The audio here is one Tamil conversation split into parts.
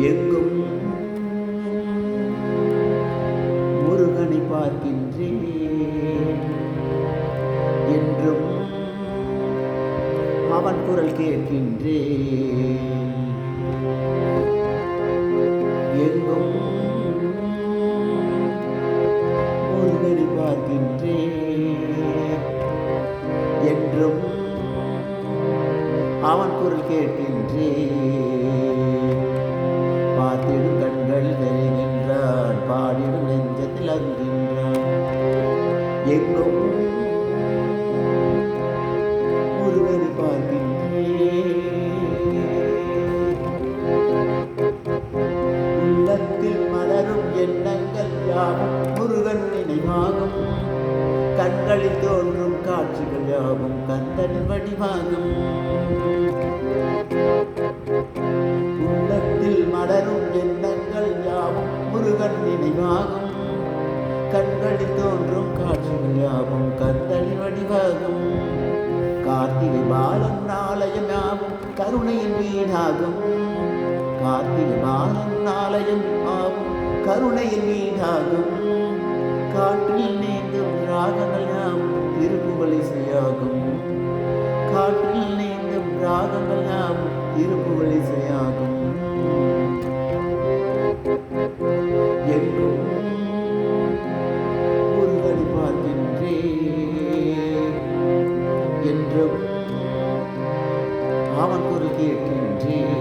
எங்கும் முருகனை பார்க்கின்றேன், என்றும் அவன் குரல் கேட்கின்றேன். எங்கும் முருகனை பார்க்கின்றேன், என்றும் அவன் குரல் கேட்கின்றேன். பார்த்திடும் கண்கள் தெரிகின்றான், பாடிடும் நெஞ்சத்தில் அருகின்றான். எங்கும் முருகனை பார்க்கின்றேன். உள்ளத்தில் மலரும் எண்ணங்கள் யாவும் முருகன் நினைவாகும். கண்களில் தோன்றும் காட்சிகள் யாவும் கந்தனின் வடிவாகும். உள்ளத்தில் மலரும் எண்ணங்கள் யாவும் முருகன் நினைவாகும். கண்களில் தோன்றும் காட்சிகள் யாவும் கந்தனின் வடிவாகும். கார்த்திகை பாலன் ஆலயம் யாவும் கருணையின் வீடாகும். கார்த்திகை பாலன் ஆலயம் யாவும் கருணையின் வீடாகும். காற்றில் நீந்தும் ராகங்கள் யாவும் திருப்புகழ் இசையாகும். காற்றில் நீந்தும் ராகங்கள் யாவும் திருப்புகழ் இசையாகும். எங்கும் முருகனை பார்க்கின்றேன், என்றும் அவன் குரல் கேட்கின்றேன்.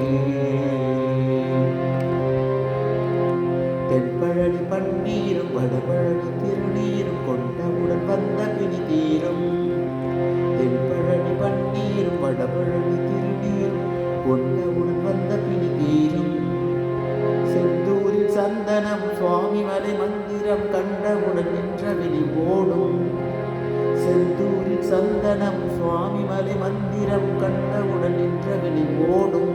தென்பழனி பன்னீரும் வடபழனி திருநீரும் கொண்டவுடன் வந்த பிணி தீரும். தென்பழனி பன்னீரும் வடபழனி திருநீரும் கொண்டவுடன் வந்த பிணி தீரும். செந்தூரில் சந்தனம் சுவாமி மலை மந்திரம் கண்டவுடன் நின்ற விழி ஓடும். செந்தூரில் சந்தனம் சுவாமி மலை மந்திரம் கண்டவுடன் நின்ற விழி ஓடும்.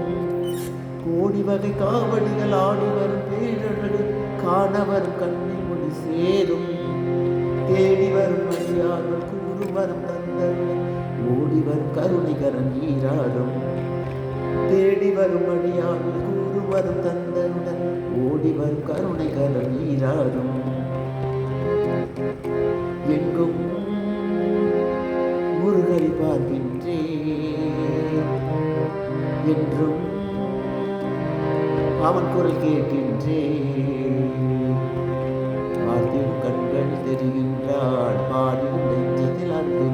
கோடி வகை காவடிகள் ஆடி வரும் பேரழகு காணவர் கண்ணில் முடி சேரும். தேடி வரும் வழியார்கள் கூறு வரும் தந்தருடன் ஓடி வரும் கருணைகரம் நீராடும். தேடி வரும் வழியார்கள் கூறு வரும் தந்தருடன் ஓடி வரும் கருணைகரம் நீராடும். எங்கும் முருகனை பார்க்கின்றேன், என்றும் அவன் குரல் கேட்கின்றேன். பார்த்திடும் கண்கள் தெரிகின்றான், பாடிடும் நெஞ்சத்தில் அன்பு